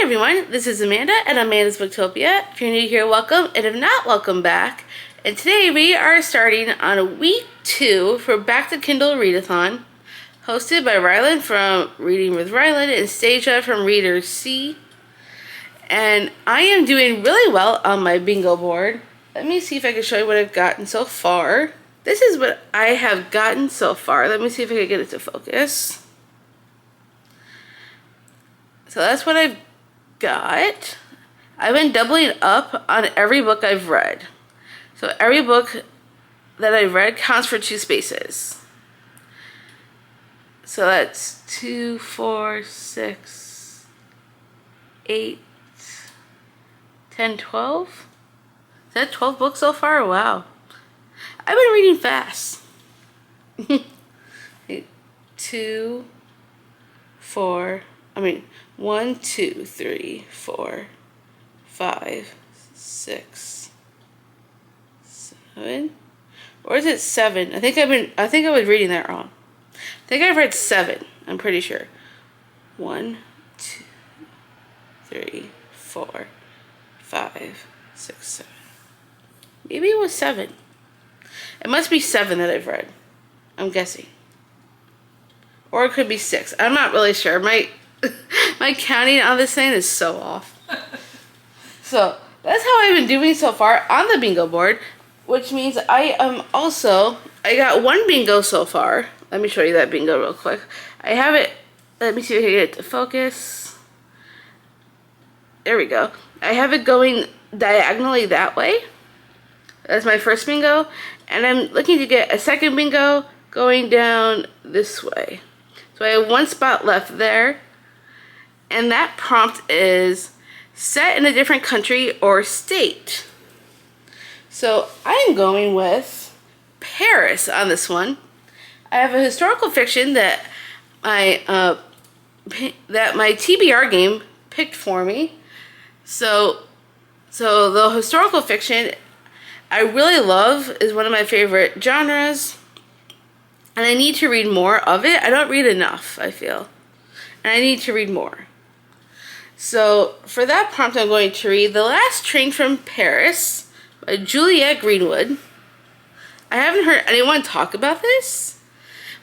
everyone, this is Amanda at Amanda's Booktopia. If you're new here, welcome, and if not, welcome back. And today we are starting on week 2 for Back to Kindle Readathon, hosted by Rylan from Reading with Rylan and Stasia from Reader C. And I am doing really well on my bingo board. Let me see if I can show you what I've gotten so far. This is what I have gotten so far. Let me see if I can get it to focus. So that's what I've got. I've been doubling up on every book I've read. So every book that I've read counts for 2 spaces. So that's 2, 4, 6, 8, 10, 12. Is that 12 books so far? Wow. I've been reading fast. 2, 4, 1, 2, 3, 4, 5, 6, 7. Or is it 7? I think I was reading that wrong. I think I've read 7. I'm pretty sure. 1, 2, 3, 4, 5, 6, 7. Maybe it was 7. It must be 7 that I've read. I'm guessing. Or it could be 6. I'm not really sure. My counting on this thing is so off. So that's how I've been doing so far on the bingo board, which means I got 1 bingo so far. Let me show you that bingo real quick. I have it. Let me see if I can get it to focus. There we go. I have it going diagonally that way. That's my first bingo. And I'm looking to get a second bingo going down this way. So I have 1 spot left there. And that prompt is set in a different country or state. So I'm going with Paris on this one. I have a historical fiction that my TBR game picked for me. So the historical fiction I really love, is one of my favorite genres, and I need to read more of it. I don't read enough, I feel, and I need to read more. So for that prompt, I'm going to read The Last Train from Paris by Juliette Greenwood. I haven't heard anyone talk about this,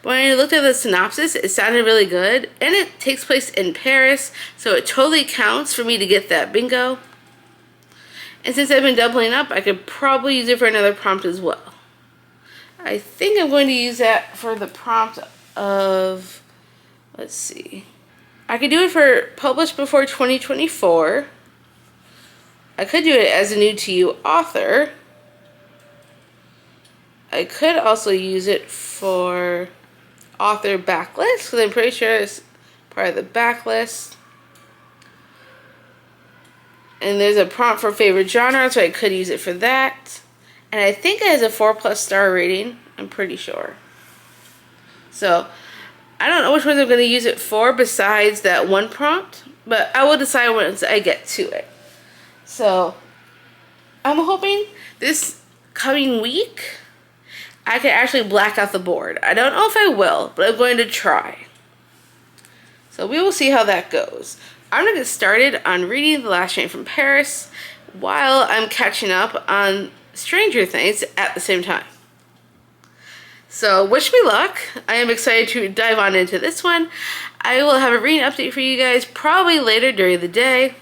but when I looked at the synopsis, it sounded really good, and it takes place in Paris, so it totally counts for me to get that bingo. And since I've been doubling up, I could probably use it for another prompt as well. I think I'm going to use that for the prompt of, let's see. I could do it for published before 2024. I could do it as a new to you author. I could also use it for author backlist, because I'm pretty sure it's part of the backlist. And there's a prompt for favorite genre, so I could use it for that. And I think it has a 4+ star rating. I'm pretty sure. So I don't know which ones I'm going to use it for besides that one prompt, but I will decide once I get to it. So I'm hoping this coming week I can actually black out the board. I don't know if I will, but I'm going to try. So we will see how that goes. I'm going to get started on reading The Last Train from Paris while I'm catching up on Stranger Things at the same time. So wish me luck. I am excited to dive on into this one. I will have a reading update for you guys probably later during the day,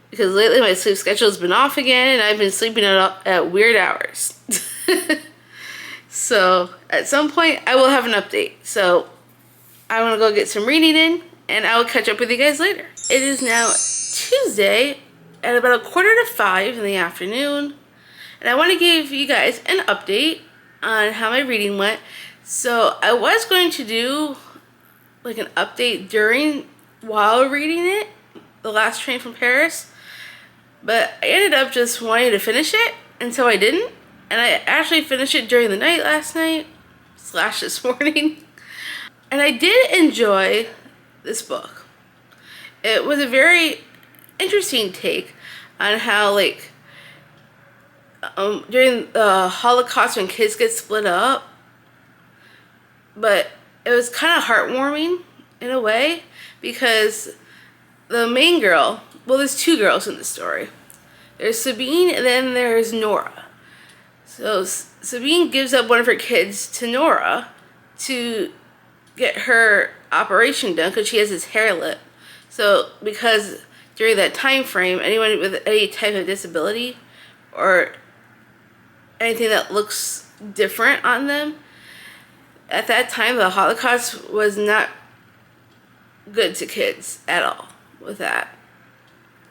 because lately my sleep schedule has been off again and I've been sleeping at weird hours. So at some point I will have an update. So I want to go get some reading in, and I will catch up with you guys later. It is now Tuesday at about 4:45 in the afternoon, and I want to give you guys an update on how my reading went. So I was going to do like an update while reading it, The Last Train from Paris, but I ended up just wanting to finish it, and so I didn't. And I actually finished it during the night last night / this morning. And I did enjoy this book. It was a very interesting take on how, like, during the Holocaust when kids get split up, but it was kind of heartwarming in a way, because the main girl, well, there's two girls in the story. There's Sabine and then there's Nora. So Sabine gives up one of her kids to Nora to get her operation done because she has this hair lip. So because during that time frame, anyone with any type of disability or anything that looks different on them, at that time the Holocaust was not good to kids at all with that.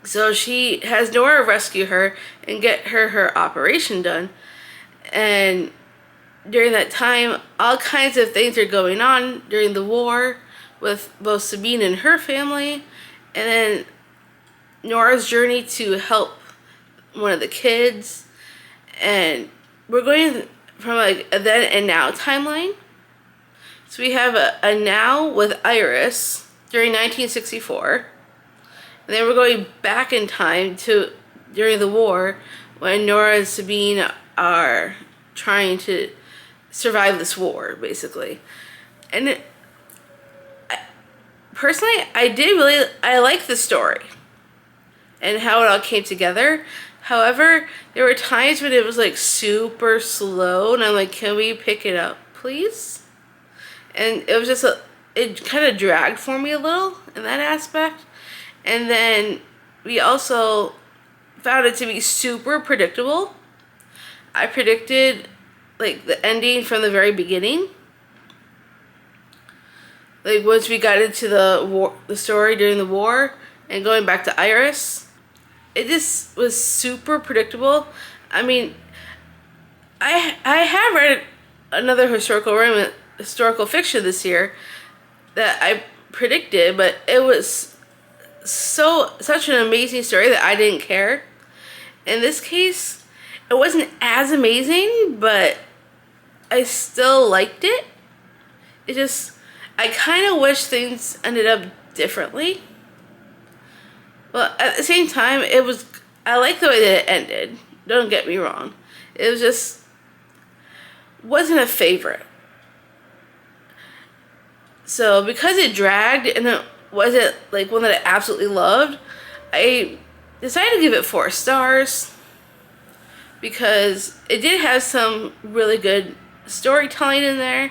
So she has Nora rescue her and get her operation done. And during that time, all kinds of things are going on during the war with both Sabine and her family, and then Nora's journey to help one of the kids. And we're going from like a then and now timeline. So we have a now with Iris during 1964. And then we're going back in time to during the war when Nora and Sabine are trying to survive this war, basically. And personally, I like the story and how it all came together. However, there were times when it was like super slow and I'm like, can we pick it up, please? And it was just it kind of dragged for me a little in that aspect. And then we also found it to be super predictable. I predicted like the ending from the very beginning. Like once we got into the story during the war and going back to Iris, it just was super predictable. I mean, I have read another historical fiction this year that I predicted, but it was such an amazing story that I didn't care. In this case, it wasn't as amazing, but I still liked it. It just, I kind of wish things ended up differently. But at the same time, I like the way that it ended. Don't get me wrong. It was just, wasn't a favorite. So because it dragged and it wasn't like one that I absolutely loved, I decided to give it 4 stars because it did have some really good storytelling in there,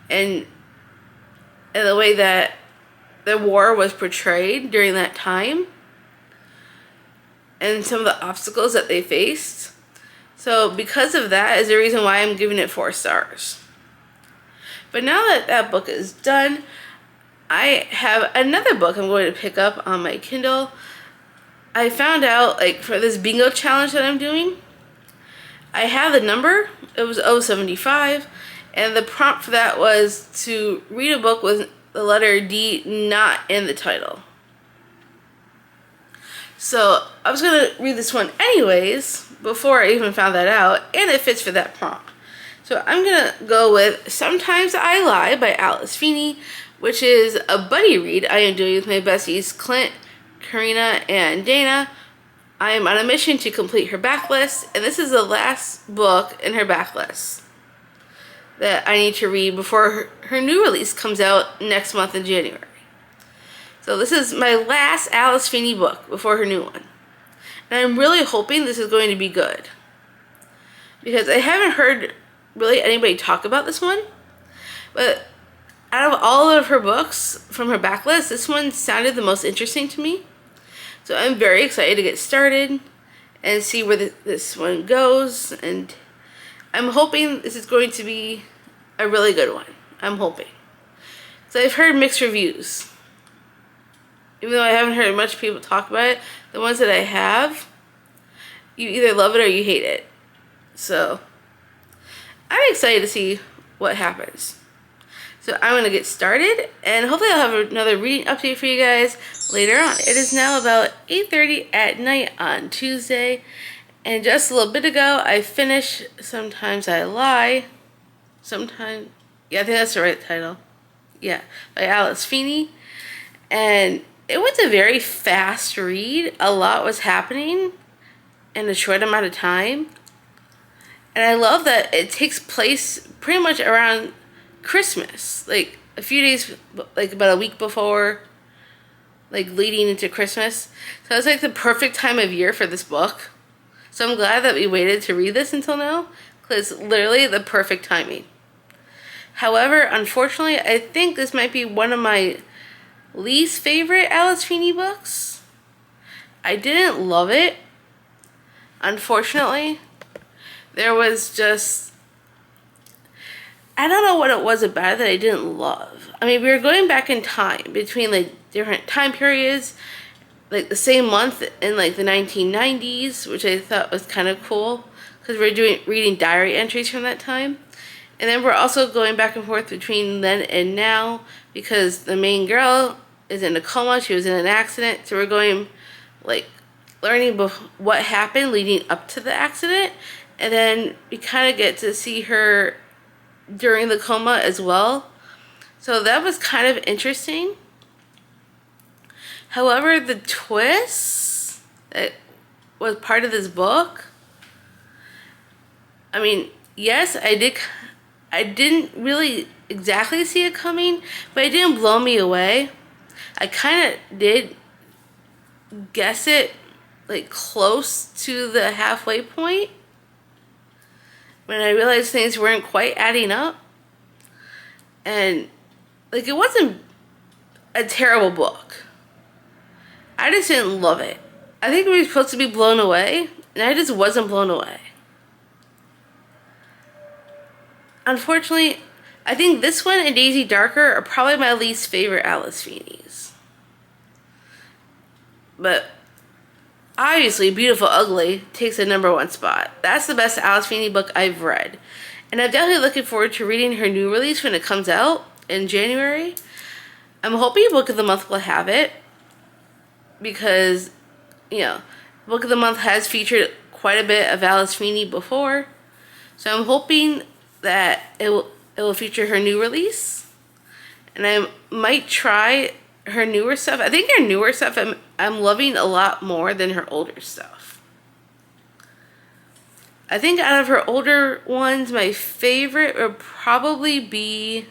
and the way that the war was portrayed during that time and some of the obstacles that they faced. So because of that is the reason why I'm giving it 4 stars. But now that that book is done, I have another book I'm going to pick up on my Kindle. I found out, like, for this bingo challenge that I'm doing, I have the number. It was 075, and the prompt for that was to read a book with the letter D not in the title. So I was going to read this one anyways before I even found that out, and it fits for that prompt. So I'm going to go with Sometimes I Lie by Alice Feeney, which is a buddy read I am doing with my besties Clint, Karina, and Dana. I am on a mission to complete her backlist, and this is the last book in her backlist that I need to read before her new release comes out next month in January. So this is my last Alice Feeney book before her new one. And I'm really hoping this is going to be good, because I haven't heard really anybody talk about this one. But out of all of her books from her backlist, this one sounded the most interesting to me. So I'm very excited to get started and see where this one goes. And I'm hoping this is going to be a really good one. I'm hoping. So I've heard mixed reviews. Even though I haven't heard much people talk about it, the ones that I have, you either love it or you hate it. So I'm excited to see what happens. So I'm going to get started, and hopefully I'll have another reading update for you guys later on. It is now about 8:30 at night on Tuesday, and just a little bit ago I finished Sometimes I Lie. Yeah, I think that's the right title. Yeah, by Alice Feeney. And it was a very fast read. A lot was happening in a short amount of time. And I love that it takes place pretty much around Christmas, like a few days, like about a week before like leading into Christmas. So it's like the perfect time of year for this book. So I'm glad that we waited to read this until now, because it's literally the perfect timing. However, unfortunately, I think this might be one of my least favorite Alice Feeney books. I didn't love it. Unfortunately, there was just, I don't know what it was about it that I didn't love. I mean, we were going back in time between like different time periods, like the same month in like the 1990s, which I thought was kind of cool because we're reading diary entries from that time. And then we're also going back and forth between then and now because the main girl is in a coma. She was in an accident. So we're going like learning what happened leading up to the accident. And then we kind of get to see her during the coma as well. So that was kind of interesting. However, the twist that was part of this book, I mean, yes, I didn't really exactly see it coming, but it didn't blow me away. I kind of did guess it like close to the halfway point when I realized things weren't quite adding up. And like, it wasn't a terrible book. I just didn't love it. I think we were supposed to be blown away, and I just wasn't blown away. Unfortunately, I think this one and Daisy Darker are probably my least favorite Alice Feeney's. But obviously, Beautiful Ugly takes the #1 spot. That's the best Alice Feeney book I've read. And I'm definitely looking forward to reading her new release when it comes out in January. I'm hoping Book of the Month will have it because, you know, Book of the Month has featured quite a bit of Alice Feeney before. So I'm hoping that it will feature her new release. And I might try her newer stuff. I think her newer stuff I'm loving a lot more than her older stuff. I think out of her older ones, my favorite would probably be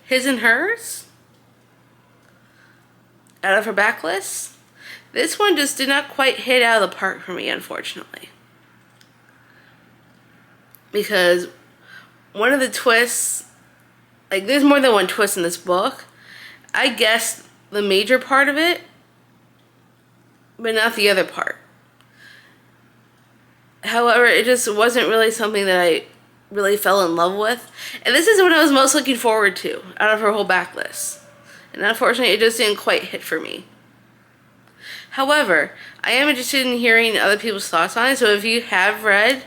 His and Hers. Out of her backlist. This one just did not quite hit out of the park for me, unfortunately. Because one of the twists, like there's more than one twist in this book. I guessed the major part of it, but not the other part. However, it just wasn't really something that I really fell in love with. And this is what I was most looking forward to out of her whole backlist. And unfortunately, it just didn't quite hit for me. However, I am interested in hearing other people's thoughts on it. So if you have read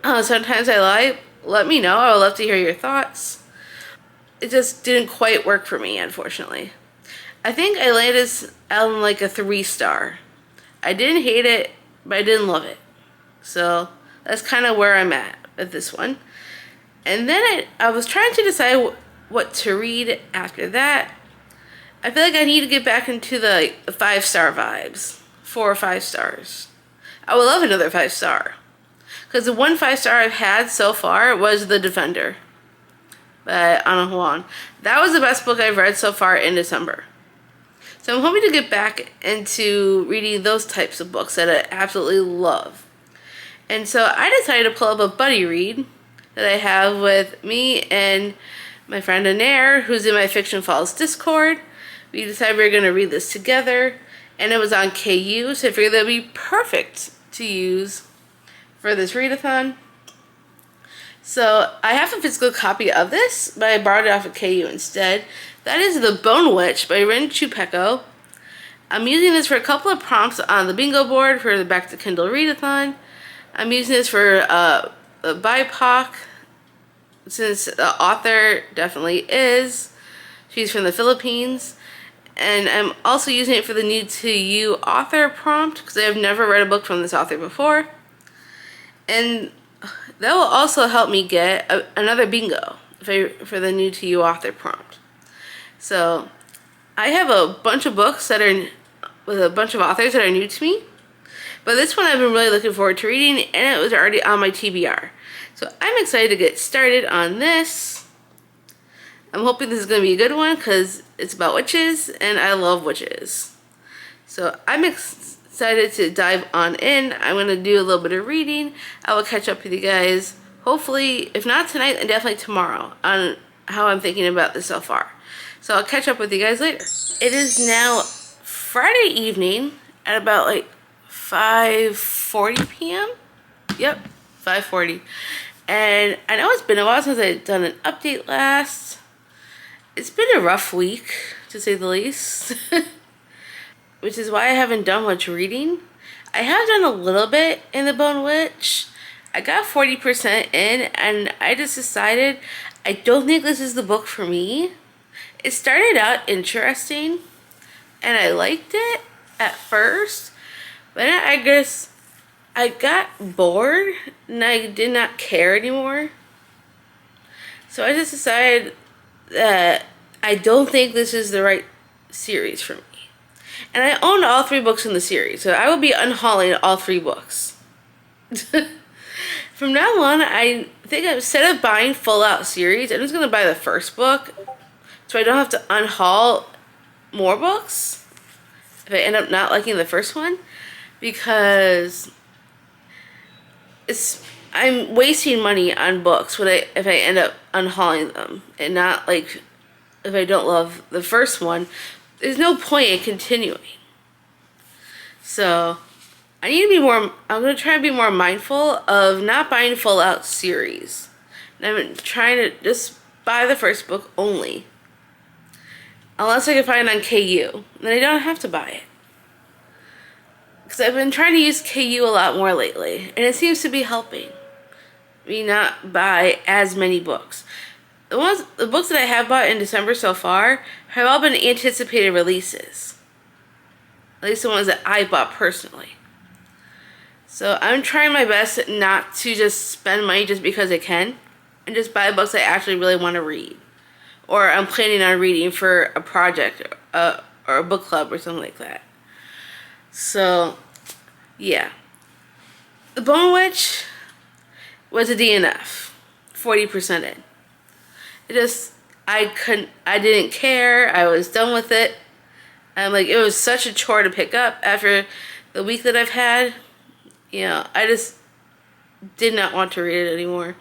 Sometimes I Lie, let me know. I would love to hear your thoughts. It just didn't quite work for me, unfortunately. I think I landed on like a 3-star. I didn't hate it, but I didn't love it. So that's kind of where I'm at with this one. And then I was trying to decide what to read after that. I feel like I need to get back into the 5-star vibes. 4 or 5 stars. I would love another 5-star. Because the one 5-star I've had so far was The Defender by Ana Juan. That was the best book I've read so far in December. So I'm hoping to get back into reading those types of books that I absolutely love. And so I decided to pull up a buddy read that I have with me and my friend Anair, who's in my Fiction Falls Discord. We decided we were going to read this together, and it was on KU, so I figured that would be perfect to use for this readathon. So I have a physical copy of this, but I borrowed it off of KU instead. That is The Bone Witch by Rin Chupeco. I'm using this for a couple of prompts on the bingo board for the Back to Kindle Readathon. I'm using this for BIPOC, since the author definitely is. She's from the Philippines. And I'm also using it for the new to you author prompt, because I have never read a book from this author before. And that will also help me get another bingo for the new to you author prompt. So I have a bunch of books that are with a bunch of authors that are new to me. But this one I've been really looking forward to reading, and it was already on my TBR. So I'm excited to get started on this. I'm hoping this is going to be a good one because it's about witches and I love witches. So I'm excited to dive on in. I'm going to do a little bit of reading. I will catch up with you guys, hopefully, if not tonight, then definitely tomorrow, on how I'm thinking about this so far. So I'll catch up with you guys later. It is now Friday evening at about like 5:40 p.m. Yep, 5:40. And I know it's been a while since I've done an update last. It's been a rough week, to say the least. Which is why I haven't done much reading. I have done a little bit in The Bone Witch. I got 40% in, and I just decided I don't think this is the book for me. It started out interesting, and I liked it at first, but then I guess I got bored, and I did not care anymore. So I just decided that I don't think this is the right series for me. And I own all 3 books in the series, so I will be unhauling all 3 books. From now on, I think instead of buying full out series, I'm just going to buy the first book, so I don't have to unhaul more books if I end up not liking the first one, because I'm wasting money on books if I end up unhauling them, and not like if I don't love the first one. There's no point in continuing. So I need to be more, I'm going to try to be more mindful of not buying full out series. And I'm trying to just buy the first book only. Unless I can find it on KU. Then I don't have to buy it. Because I've been trying to use KU a lot more lately. And it seems to be helping me not buy as many books. The books that I have bought in December so far have all been anticipated releases. At least the ones that I bought personally. So I'm trying my best not to just spend money just because I can, and just buy books I actually really want to read, or I'm planning on reading for a project or a book club or something like that. So yeah, The Bone Witch was a DNF, 40% in. I didn't care. I was done with it. I'm like, it was such a chore to pick up after the week that I've had. You know, I just did not want to read it anymore.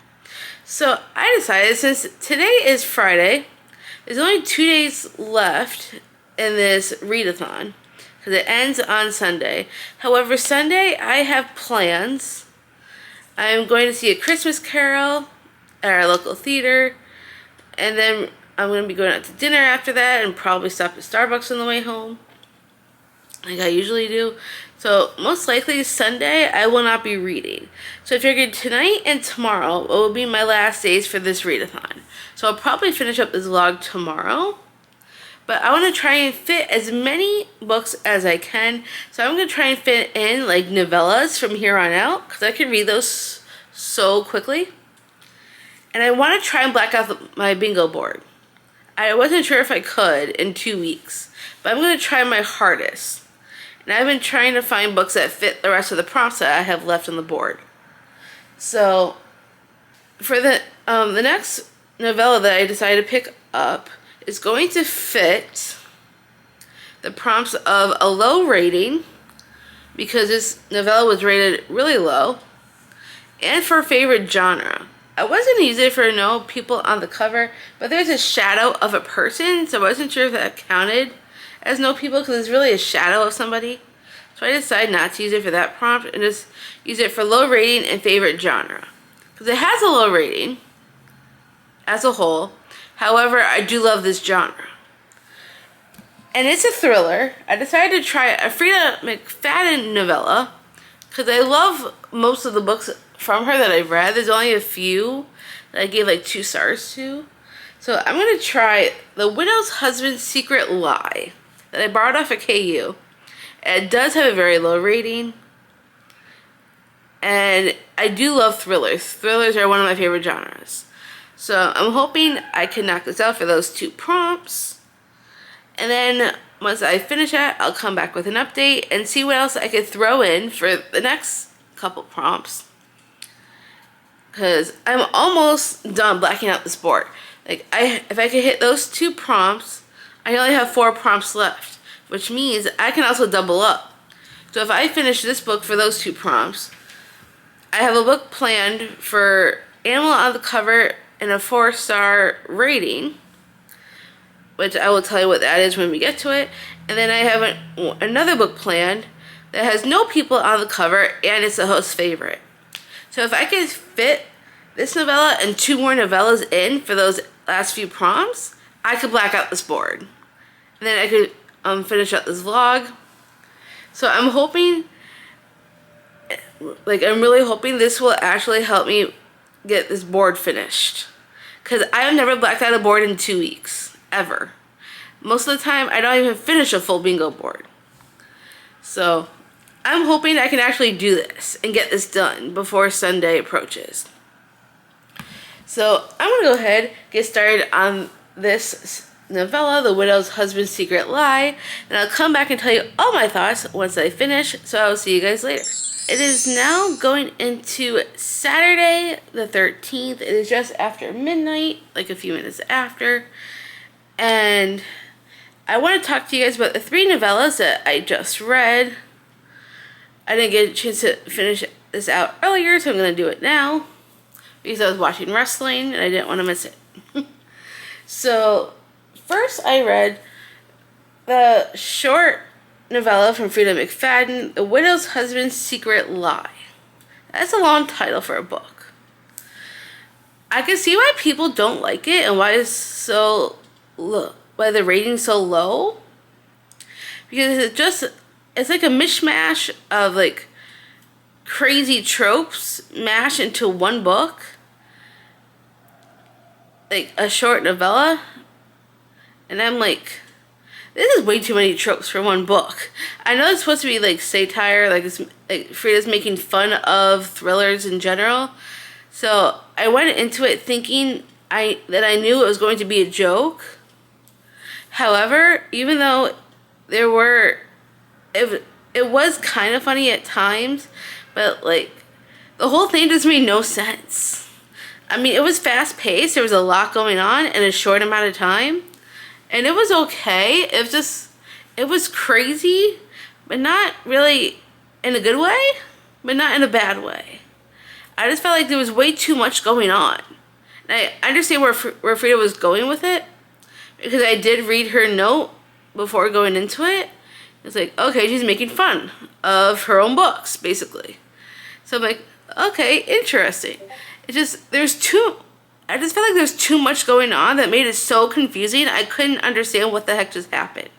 So I decided, since today is Friday, there's only 2 days left in this readathon, because it ends on Sunday. However, Sunday I have plans. I'm going to see A Christmas Carol at our local theater. And then I'm going to be going out to dinner after that and probably stop at Starbucks on the way home, like I usually do. So most likely Sunday I will not be reading. So I figured tonight and tomorrow will be my last days for this readathon. So I'll probably finish up this vlog tomorrow. But I want to try and fit as many books as I can. So I'm going to try and fit in like novellas from here on out, because I can read those so quickly. And I want to try and black out my bingo board. I wasn't sure if I could in 2 weeks, but I'm going to try my hardest. And I've been trying to find books that fit the rest of the prompts that I have left on the board. So for the next novella that I decided to pick up is going to fit the prompts of a low rating, because this novella was rated really low, and for favorite genre. I wasn't easy for no people on the cover, but there's a shadow of a person, so I wasn't sure if that counted as no people, because it's really a shadow of somebody. So I decided not to use it for that prompt and just use it for low rating and favorite genre, because it has a low rating as a whole. However, I do love this genre. And it's a thriller. I decided to try a Frida McFadden novella, because I love most of the books from her that I've read. There's only a few that I gave like 2 stars to. So I'm going to try The Widow's Husband's Secret Lie that I borrowed off of KU. It does have a very low rating. And I do love thrillers. Thrillers are one of my favorite genres. So I'm hoping I can knock this out for those 2 prompts. And then once I finish that, I'll come back with an update and see what else I could throw in for the next couple prompts. Because I'm almost done blacking out this board. Like, if I could hit those 2 prompts, I only have 4 prompts left, which means I can also double up. So if I finish this book for those 2 prompts, I have a book planned for animal on the cover and a 4-star rating, which I will tell you what that is when we get to it. And then I have another book planned that has no people on the cover and it's a host favorite. So if I could fit this novella and 2 more novellas in for those last few prompts, I could black out this board. And then I could finish up this vlog. So I'm hoping, I'm really hoping this will actually help me get this board finished. Because I have never blacked out a board in 2 weeks, ever. Most of the time, I don't even finish a full bingo board. So I'm hoping I can actually do this and get this done before Sunday approaches. So I'm going to go ahead and get started on this novella, The Widow's Husband's Secret Lie, and I'll come back and tell you all my thoughts once I finish, so I'll see you guys later. It is now going into Saturday the 13th. It is just after midnight, like a few minutes after, and I want to talk to you guys about the 3 novellas that I just read. I didn't get a chance to finish this out earlier, so I'm going to do it now because I was watching wrestling and I didn't want to miss it. So first I read the short novella from Frida McFadden, The Widow's Husband's Secret Lie. That's a long title for a book. I can see why people don't like it and why it's so low, why the rating's so low. Because it's like a mishmash of like crazy tropes mashed into one book. Like a short novella. And I'm like, this is way too many tropes for one book. I know it's supposed to be like satire, like Frida's making fun of thrillers in general. So I went into it thinking that I knew it was going to be a joke. However, even though it was kind of funny at times, but like the whole thing just made no sense. I mean, it was fast paced. There was a lot going on in a short amount of time. And it was okay. It was crazy, but not really in a good way, but not in a bad way. I just felt like there was way too much going on. And I understand where Frida was going with it, because I did read her note before going into it. It's like, okay, she's making fun of her own books, basically. So I'm like, okay, interesting. I just felt like there's too much going on that made it so confusing. I couldn't understand what the heck just happened.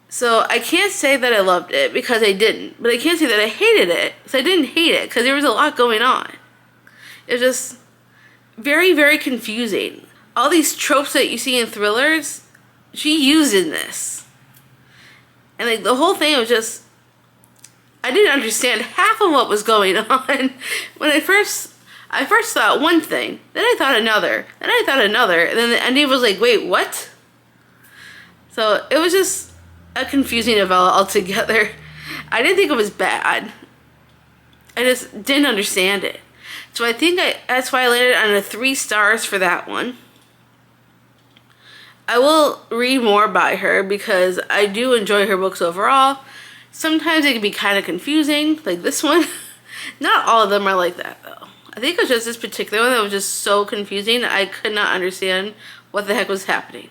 So I can't say that I loved it because I didn't. But I can't say that I hated it because I didn't hate it because there was a lot going on. It was just very, very confusing. All these tropes that you see in thrillers, she used in this. And like the whole thing was just, I didn't understand half of what was going on. When I first thought one thing, then I thought another, then I thought another, and then the ending was like, wait, what? So it was just a confusing novella altogether. I didn't think it was bad. I just didn't understand it. So I think that's why I landed on a 3 stars for that one. I will read more by her because I do enjoy her books overall. Sometimes it can be kind of confusing, like this one. Not all of them are like that, though. I think it was just this particular one that was just so confusing. I could not understand what the heck was happening.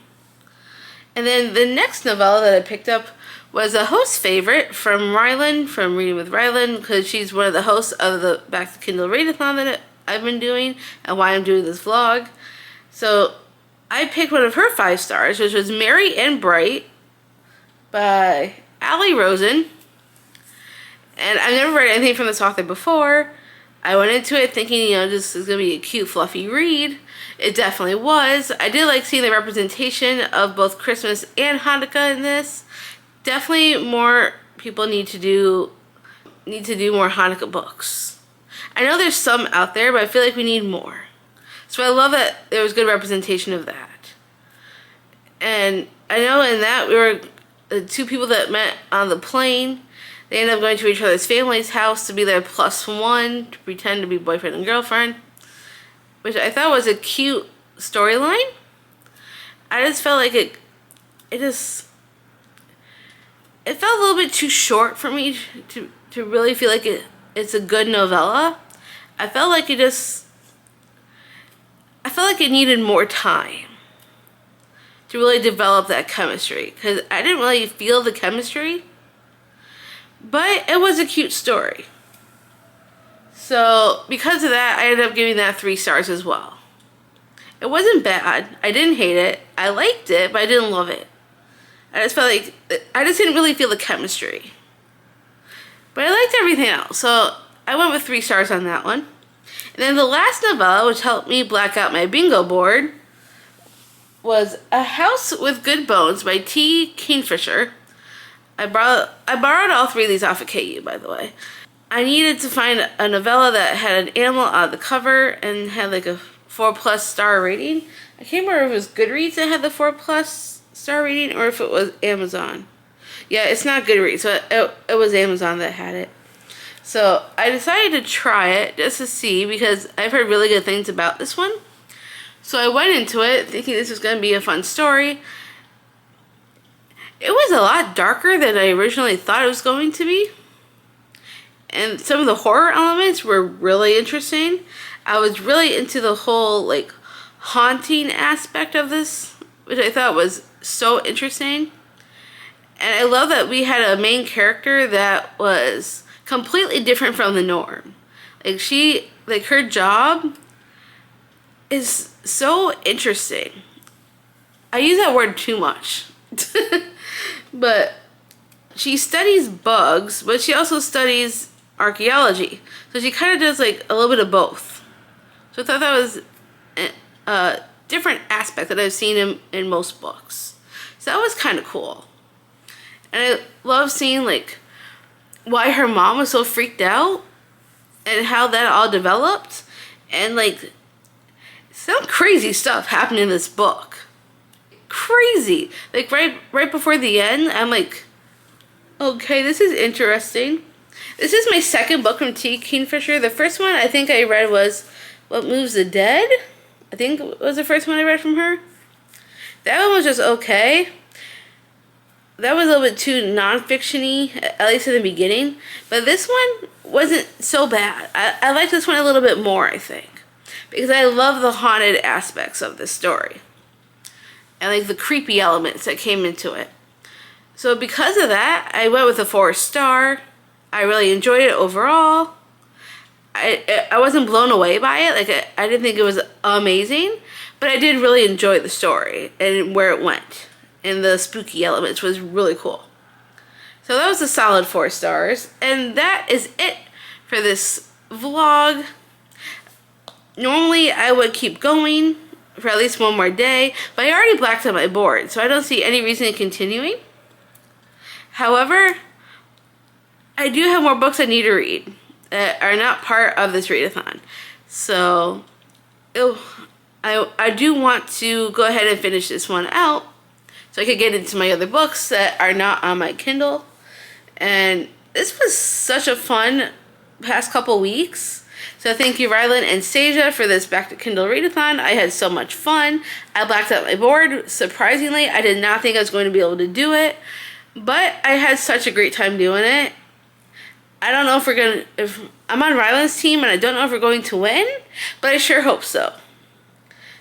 And then the next novella that I picked up was a host favorite from Rylan, from Reading with Rylan, because she's one of the hosts of the Back to Kindle Readathon that I've been doing and why I'm doing this vlog. So I picked one of her 5 stars, which was Merry and Bright by Allie Rosen. And I've never read anything from this author before. I went into it thinking, this is going to be a cute, fluffy read. It definitely was. I did like seeing the representation of both Christmas and Hanukkah in this. Definitely more people need to do more Hanukkah books. I know there's some out there, but I feel like we need more. So I love that there was good representation of that. And I know in that we were the 2 people that met on the plane. They ended up going to each other's family's house to be their +1, to pretend to be boyfriend and girlfriend. Which I thought was a cute storyline. I just felt like it felt a little bit too short for me to really feel like it's a good novella. I felt like it needed more time to really develop that chemistry, because I didn't really feel the chemistry, but it was a cute story. So because of that, I ended up giving that 3 stars as well. It wasn't bad. I didn't hate it. I liked it, but I didn't love it. I just felt like I just didn't really feel the chemistry. But I liked everything else, so I went with 3 stars on that one. And then the last novella, which helped me black out my bingo board, was A House with Good Bones by T. Kingfisher. I borrowed all 3 of these off of KU, by the way. I needed to find a novella that had an animal on the cover and had like a 4+ star rating. I can't remember if it was GoodReads that had the 4+ star rating or if it was Amazon. Yeah, it's not GoodReads, so it was Amazon that had it. So I decided to try it just to see, because I've heard really good things about this one. So I went into it thinking this was going to be a fun story. It was a lot darker than I originally thought it was going to be. And some of the horror elements were really interesting. I was really into the whole like haunting aspect of this, which I thought was so interesting. And I love that we had a main character that was completely different from the norm. Like her job is so interesting. I use that word too much. But she studies bugs, but she also studies archaeology. So she kind of does like a little bit of both. So I thought that was a different aspect that I've seen in most books. So that was kind of cool. And I love seeing like why her mom was so freaked out and how that all developed. And like some crazy stuff happened in this book. Crazy. Like right before the end, I'm like, okay, this is interesting. This is my second book from T. Kingfisher. The first one I think I read was What Moves the Dead. I think was the first one I read from her. That one was just okay. That was a little bit too non-fiction-y, at least in the beginning. But this one wasn't so bad. I liked this one a little bit more, I think. Because I love the haunted aspects of this story. And like the creepy elements that came into it. So because of that, I went with a 4 star. I really enjoyed it overall. I wasn't blown away by it. Like I didn't think it was amazing. But I did really enjoy the story and where it went. And the spooky elements was really cool. So that was a solid 4 stars. And that is it for this vlog. Normally I would keep going for at least one more day, but I already blacked out my board, so I don't see any reason in continuing. However, I do have more books I need to read that are not part of this readathon. So I do want to go ahead and finish this one out so I could get into my other books that are not on my Kindle. And this was such a fun past couple weeks. So thank you, Rylan and Stasia, for this Back to Kindle Readathon. I had so much fun. I blacked out my board. Surprisingly, I did not think I was going to be able to do it. But I had such a great time doing it. I don't know if I'm on Rylan's team, and I don't know if we're going to win, but I sure hope so.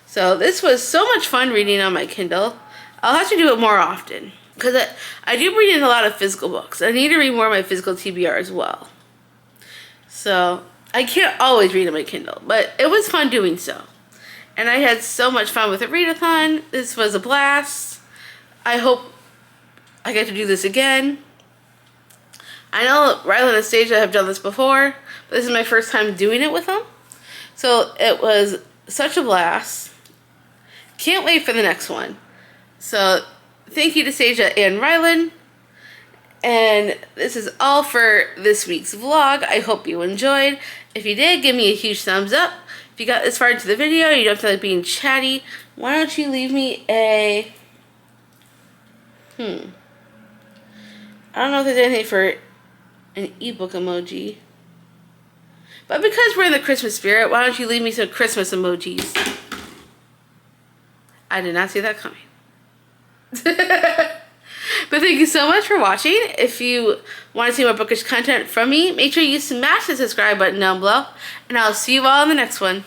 So this was so much fun reading on my Kindle. I'll have to do it more often, because I do read in a lot of physical books. I need to read more of my physical TBR as well. So I can't always read on my Kindle, but it was fun doing so. And I had so much fun with the readathon. This was a blast. I hope I get to do this again. I know Rylan and Stasia have done this before, but this is my first time doing it with them. So it was such a blast. Can't wait for the next one. So thank you to Stasia and Rylan. And this is all for this week's vlog. I hope you enjoyed. If you did, give me a huge thumbs up. If you got this far into the video, you don't feel like being chatty, why don't you leave me a... I don't know if there's anything for an ebook emoji. But because we're in the Christmas spirit, why don't you leave me some Christmas emojis? I did not see that coming. But thank you so much for watching. If you want to see more bookish content from me, make sure you smash the subscribe button down below. And I'll see you all in the next one.